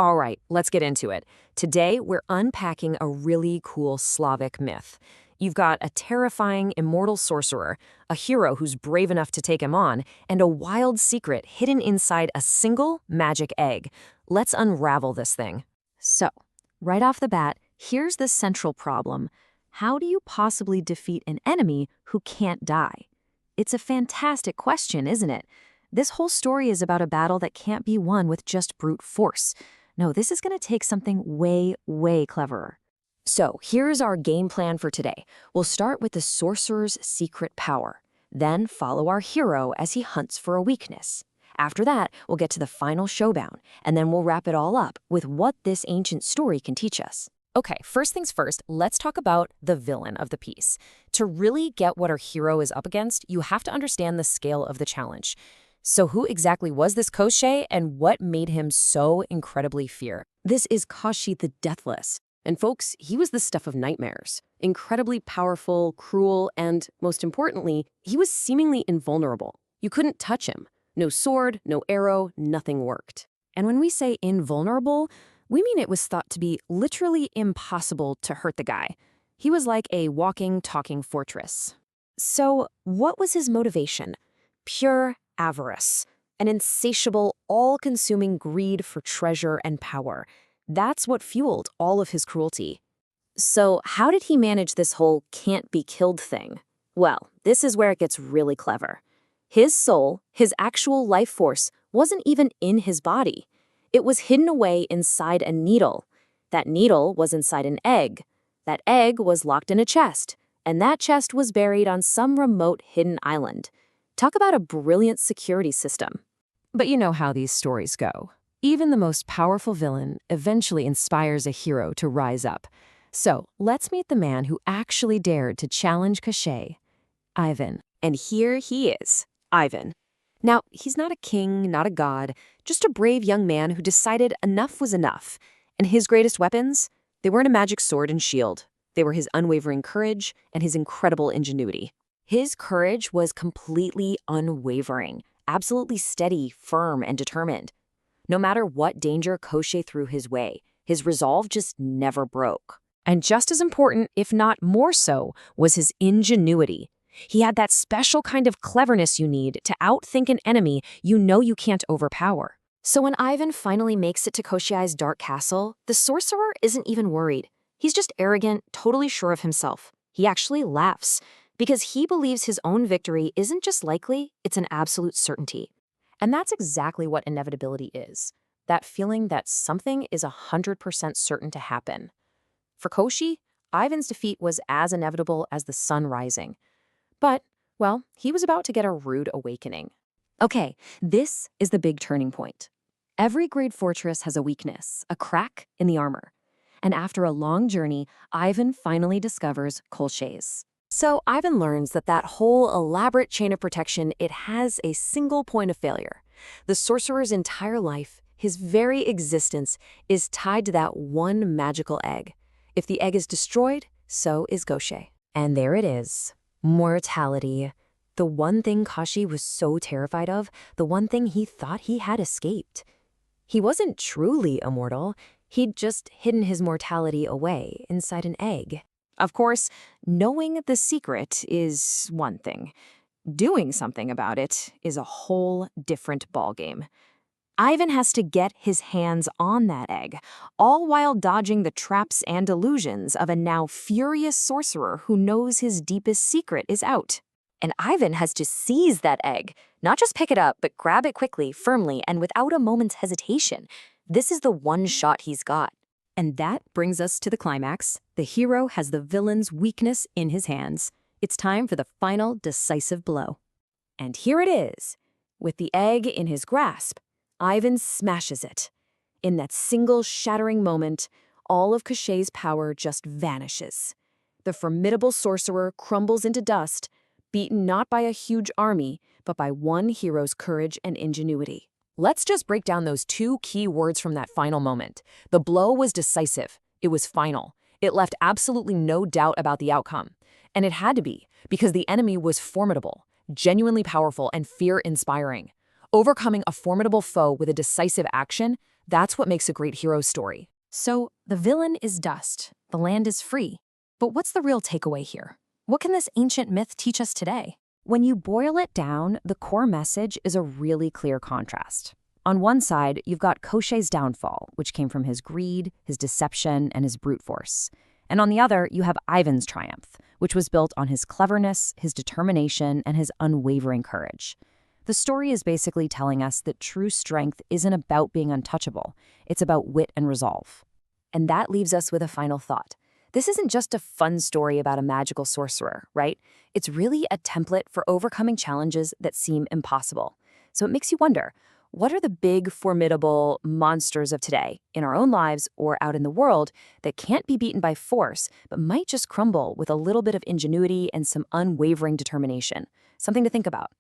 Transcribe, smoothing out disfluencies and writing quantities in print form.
All right, let's get into it. Today, we're unpacking a really cool Slavic myth. You've got a terrifying, immortal sorcerer, a hero who's brave enough to take him on, and a wild secret hidden inside a single magic egg. Let's unravel this thing. So, right off the bat, here's the central problem. How do you possibly defeat an enemy who can't die? It's a fantastic question, isn't it? This whole story is about a battle that can't be won with just brute force. No, this is going to take something way, way cleverer. So here's our game plan for today. We'll start with the sorcerer's secret power, then follow our hero as he hunts for a weakness. After that, we'll get to the final showdown, and then we'll wrap it all up with what this ancient story can teach us. Okay, first things first, let's talk about the villain of the piece. To really get what our hero is up against, you have to understand the scale of the challenge. So who exactly was this Koschei, and what made him so incredibly feared? This is Koschei the Deathless. And folks, he was the stuff of nightmares. Incredibly powerful, cruel, and most importantly, he was seemingly invulnerable. You couldn't touch him. No sword, no arrow, nothing worked. And when we say invulnerable, we mean it was thought to be literally impossible to hurt the guy. He was like a walking, talking fortress. So what was his motivation? Pure avarice, an insatiable, all-consuming greed for treasure and power. That's what fueled all of his cruelty. So how did he manage this whole can't-be-killed thing? Well, this is where it gets really clever. His soul, his actual life force, wasn't even in his body. It was hidden away inside a needle. That needle was inside an egg. That egg was locked in a chest, and that chest was buried on some remote hidden island. Talk about a brilliant security system. But you know how these stories go. Even the most powerful villain eventually inspires a hero to rise up. So let's meet the man who actually dared to challenge Koschei, Ivan. And here he is, Ivan. Now, he's not a king, not a god, just a brave young man who decided enough was enough. And his greatest weapons? They weren't a magic sword and shield. They were his unwavering courage and his incredible ingenuity. His courage was completely unwavering, absolutely steady, firm, and determined. No matter what danger Koschei threw his way, his resolve just never broke. And just as important, if not more so, was his ingenuity. He had that special kind of cleverness you need to outthink an enemy you know you can't overpower. So when Ivan finally makes it to Koschei's dark castle, the sorcerer isn't even worried. He's just arrogant, totally sure of himself. He actually laughs, because he believes his own victory isn't just likely, it's an absolute certainty. And that's exactly what inevitability is. That feeling that something is 100% certain to happen. For Koschei, Ivan's defeat was as inevitable as the sun rising. But, well, he was about to get a rude awakening. Okay, this is the big turning point. Every great fortress has a weakness, a crack in the armor. And after a long journey, Ivan finally discovers Koschei's. So Ivan learns that whole elaborate chain of protection, it has a single point of failure. The sorcerer's entire life, his very existence, is tied to that one magical egg. If the egg is destroyed, so is Koschei. And there it is. Mortality. The one thing Koschei was so terrified of, the one thing he thought he had escaped. He wasn't truly immortal. He'd just hidden his mortality away inside an egg. Of course, knowing the secret is one thing. Doing something about it is a whole different ballgame. Ivan has to get his hands on that egg, all while dodging the traps and illusions of a now furious sorcerer who knows his deepest secret is out. And Ivan has to seize that egg, not just pick it up, but grab it quickly, firmly, and without a moment's hesitation. This is the one shot he's got. And that brings us to the climax. The hero has the villain's weakness in his hands. It's time for the final decisive blow. And here it is. With the egg in his grasp, Ivan smashes it. In that single shattering moment, all of Koschei's power just vanishes. The formidable sorcerer crumbles into dust, beaten not by a huge army, but by one hero's courage and ingenuity. Let's just break down those two key words from that final moment. The blow was decisive. It was final. It left absolutely no doubt about the outcome. And it had to be, because the enemy was formidable, genuinely powerful, and fear-inspiring. Overcoming a formidable foe with a decisive action, That's what makes a great hero story. So, the villain is dust, the land is free. But what's the real takeaway here? What can this ancient myth teach us today? When you boil it down, the core message is a really clear contrast. On one side, you've got Koschei's downfall, which came from his greed, his deception, and his brute force. And on the other, you have Ivan's triumph, which was built on his cleverness, his determination, and his unwavering courage. The story is basically telling us that true strength isn't about being untouchable, it's about wit and resolve. And that leaves us with a final thought. This isn't just a fun story about a magical sorcerer, right? It's really a template for overcoming challenges that seem impossible. So it makes you wonder, what are the big, formidable monsters of today, in our own lives or out in the world, that can't be beaten by force, but might just crumble with a little bit of ingenuity and some unwavering determination? Something to think about.